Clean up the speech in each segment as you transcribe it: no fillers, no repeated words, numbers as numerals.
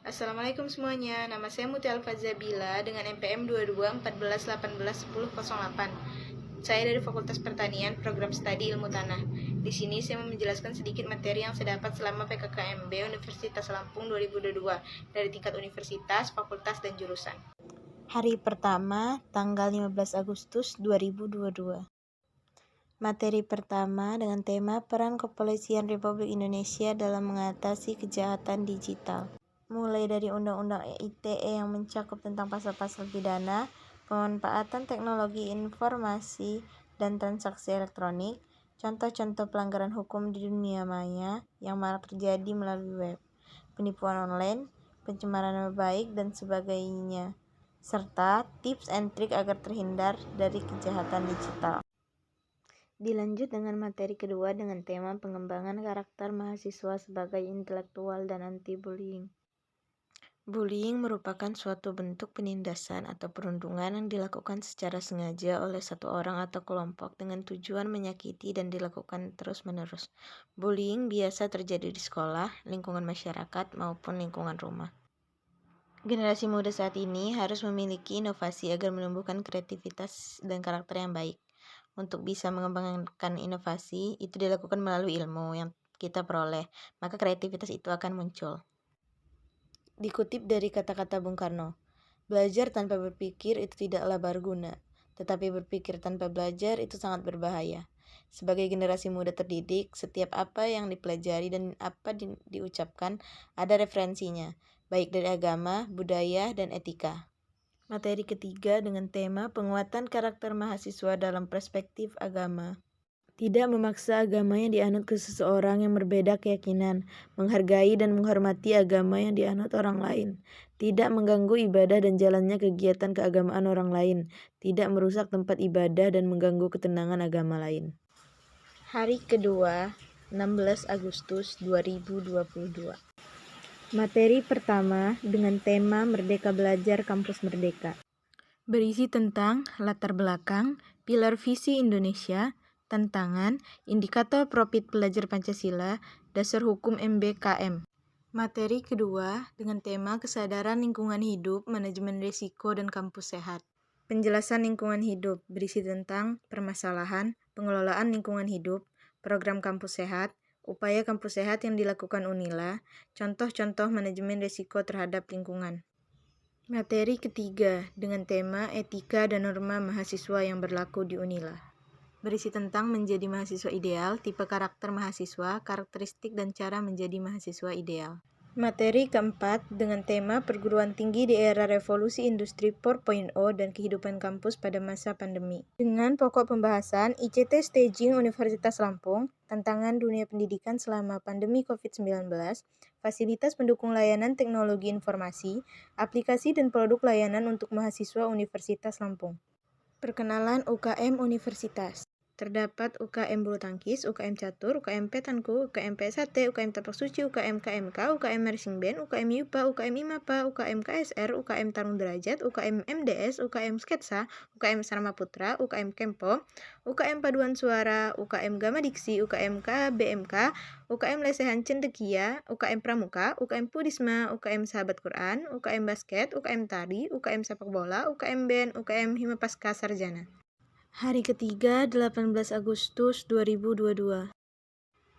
Assalamualaikum semuanya, nama saya Mutia Alfazabila dengan NPM 2214181008. Saya dari Fakultas Pertanian, Program Studi Ilmu Tanah. Di sini saya mau menjelaskan sedikit materi yang saya dapat selama PKKMB Universitas Lampung 2022 dari tingkat universitas, fakultas, dan jurusan. Hari pertama, tanggal 15 Agustus 2022. Materi pertama dengan tema Peran Kepolisian Republik Indonesia dalam mengatasi kejahatan digital. Mulai dari Undang-Undang ITE yang mencakup tentang pasal-pasal pidana, pemanfaatan teknologi informasi dan transaksi elektronik, contoh-contoh pelanggaran hukum di dunia maya yang marak terjadi melalui web, penipuan online, pencemaran nama baik, dan sebagainya, serta tips and trik agar terhindar dari kejahatan digital. Dilanjut dengan materi kedua dengan tema pengembangan karakter mahasiswa sebagai intelektual dan anti-bullying. Bullying merupakan suatu bentuk penindasan atau perundungan yang dilakukan secara sengaja oleh satu orang atau kelompok dengan tujuan menyakiti dan dilakukan terus-menerus. Bullying biasa terjadi di sekolah, lingkungan masyarakat, maupun lingkungan rumah. Generasi muda saat ini harus memiliki inovasi agar menumbuhkan kreativitas dan karakter yang baik. Untuk bisa mengembangkan inovasi, itu dilakukan melalui ilmu yang kita peroleh, maka kreativitas itu akan muncul. Dikutip dari kata-kata Bung Karno, belajar tanpa berpikir itu tidaklah berguna, tetapi berpikir tanpa belajar itu sangat berbahaya. Sebagai generasi muda terdidik, setiap apa yang dipelajari dan apa diucapkan ada referensinya, baik dari agama, budaya, dan etika. Materi ketiga dengan tema penguatan karakter mahasiswa dalam perspektif agama. Tidak memaksa agama yang dianut ke seseorang yang berbeda keyakinan, menghargai dan menghormati agama yang dianut orang lain, tidak mengganggu ibadah dan jalannya kegiatan keagamaan orang lain, tidak merusak tempat ibadah dan mengganggu ketenangan agama lain. Hari kedua, 16 Agustus 2022. Materi pertama dengan tema Merdeka Belajar Kampus Merdeka. Berisi tentang latar belakang, pilar visi Indonesia, tantangan, indikator profit pelajar Pancasila, dasar hukum MBKM. Materi kedua dengan tema kesadaran lingkungan hidup, manajemen risiko, dan kampus sehat. Penjelasan lingkungan hidup berisi tentang permasalahan, pengelolaan lingkungan hidup, program kampus sehat, upaya kampus sehat yang dilakukan UNILA, contoh-contoh manajemen risiko terhadap lingkungan. Materi ketiga dengan tema etika dan norma mahasiswa yang berlaku di UNILA. Berisi tentang menjadi mahasiswa ideal, tipe karakter mahasiswa, karakteristik dan cara menjadi mahasiswa ideal. Materi keempat dengan tema perguruan tinggi di era revolusi industri 4.0 dan kehidupan kampus pada masa pandemi. Dengan pokok pembahasan ICT Staging Universitas Lampung, tantangan dunia pendidikan selama pandemi COVID-19, fasilitas pendukung layanan teknologi informasi, aplikasi dan produk layanan untuk mahasiswa Universitas Lampung. Perkenalan UKM Universitas. Terdapat UKM Bulu Tangkis, UKM Catur, UKM Petanku, UKM PS1, UKM Tapak Suci, UKM KMK, UKM Marching Band, UKM YUPA, UKM IMAPA, UKM KSR, UKM Tarung Derajat, UKM MDS, UKM Sketsa, UKM Sarma Putra, UKM Kempo, UKM Paduan Suara, UKM Gama Diksi, UKM KBMK, UKM Lesehan Cendekia, UKM Pramuka, UKM Pudisma, UKM Sahabat Quran, UKM Basket, UKM Tari, UKM Sepak Bola, UKM Band, UKM Hima Pasca Sarjana. Hari ketiga, 18 Agustus 2022.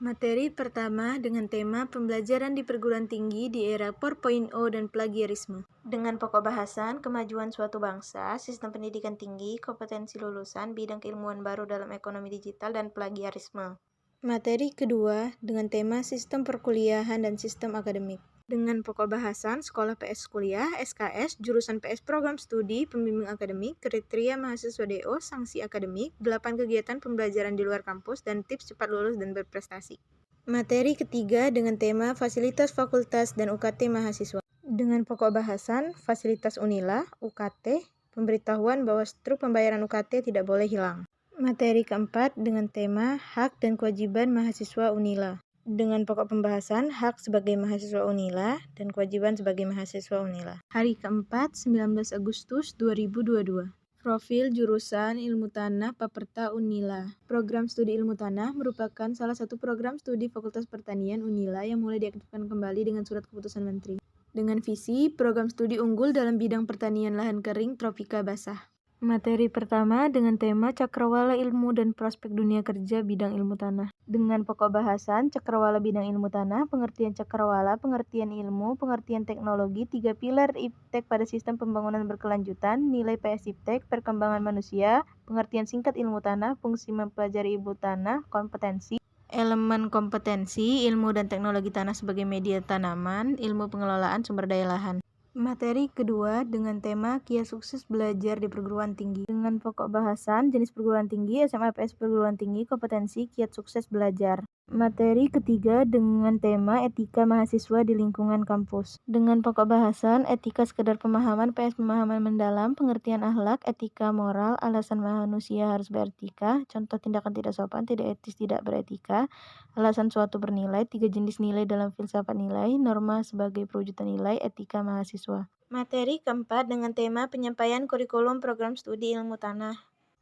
Materi pertama dengan tema pembelajaran di perguruan tinggi di era 4.0 dan plagiarisme. Dengan pokok bahasan kemajuan suatu bangsa, sistem pendidikan tinggi, kompetensi lulusan, bidang keilmuan baru dalam ekonomi digital, dan plagiarisme. Materi kedua dengan tema sistem perkuliahan dan sistem akademik. Dengan pokok bahasan sekolah PS kuliah, SKS, jurusan PS program studi, pembimbing akademik, kriteria mahasiswa DO, sanksi akademik, 8 kegiatan pembelajaran di luar kampus, dan tips cepat lulus dan berprestasi. Materi ketiga dengan tema fasilitas fakultas dan UKT mahasiswa. Dengan pokok bahasan fasilitas UNILA, UKT, pemberitahuan bahwa struktur pembayaran UKT tidak boleh hilang. Materi keempat dengan tema hak dan kewajiban mahasiswa UNILA. Dengan pokok pembahasan hak sebagai mahasiswa UNILA dan kewajiban sebagai mahasiswa UNILA. Hari keempat, 19 Agustus 2022. Profil jurusan Ilmu Tanah Paperta UNILA. Program studi Ilmu Tanah merupakan salah satu program studi Fakultas Pertanian UNILA yang mulai diaktifkan kembali dengan surat keputusan Menteri. dengan visi program studi unggul dalam bidang pertanian lahan kering tropika basah. Materi pertama dengan tema Cakrawala Ilmu dan Prospek Dunia Kerja Bidang Ilmu Tanah. Dengan pokok bahasan Cakrawala Bidang Ilmu Tanah, pengertian cakrawala, pengertian ilmu, pengertian teknologi, 3 pilar IPTEK pada sistem pembangunan berkelanjutan, nilai PS IPTEK, perkembangan manusia, pengertian singkat ilmu tanah, fungsi mempelajari ilmu tanah, kompetensi, elemen kompetensi, ilmu dan teknologi tanah sebagai media tanaman, ilmu pengelolaan sumber daya lahan. Materi kedua dengan tema Kiat Sukses Belajar di Perguruan Tinggi. Dengan pokok bahasan jenis perguruan tinggi, SMA/PS perguruan tinggi, kompetensi kiat sukses belajar. Materi ketiga dengan tema Etika Mahasiswa di Lingkungan Kampus. Dengan pokok bahasan etika sekedar pemahaman, PS pemahaman mendalam, pengertian akhlak, etika moral, alasan manusia harus beretika, contoh tindakan tidak sopan, tidak etis, tidak beretika, alasan suatu bernilai, 3 jenis nilai dalam filsafat nilai, norma sebagai perwujudan nilai, etika mahasiswa. Materi keempat dengan tema penyampaian kurikulum program studi ilmu tanah.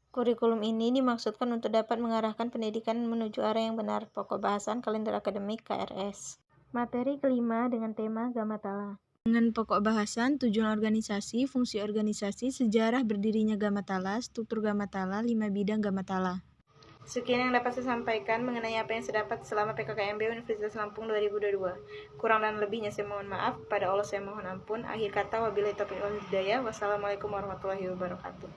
Kurikulum ini dimaksudkan untuk dapat mengarahkan pendidikan menuju arah yang benar. Pokok bahasan kalender akademik KRS. Materi kelima dengan tema Gamatala. Dengan pokok bahasan tujuan organisasi, fungsi organisasi, sejarah berdirinya Gamatala, struktur Gamatala, 5 bidang Gamatala. Sekian yang dapat saya sampaikan mengenai apa yang saya dapat selama PKKMB Universitas Lampung 2022. Kurang dan lebihnya saya mohon maaf. Pada Allah saya mohon ampun. Akhir kata, wabillahi taufiq wal hidayah. Wassalamualaikum warahmatullahi wabarakatuh.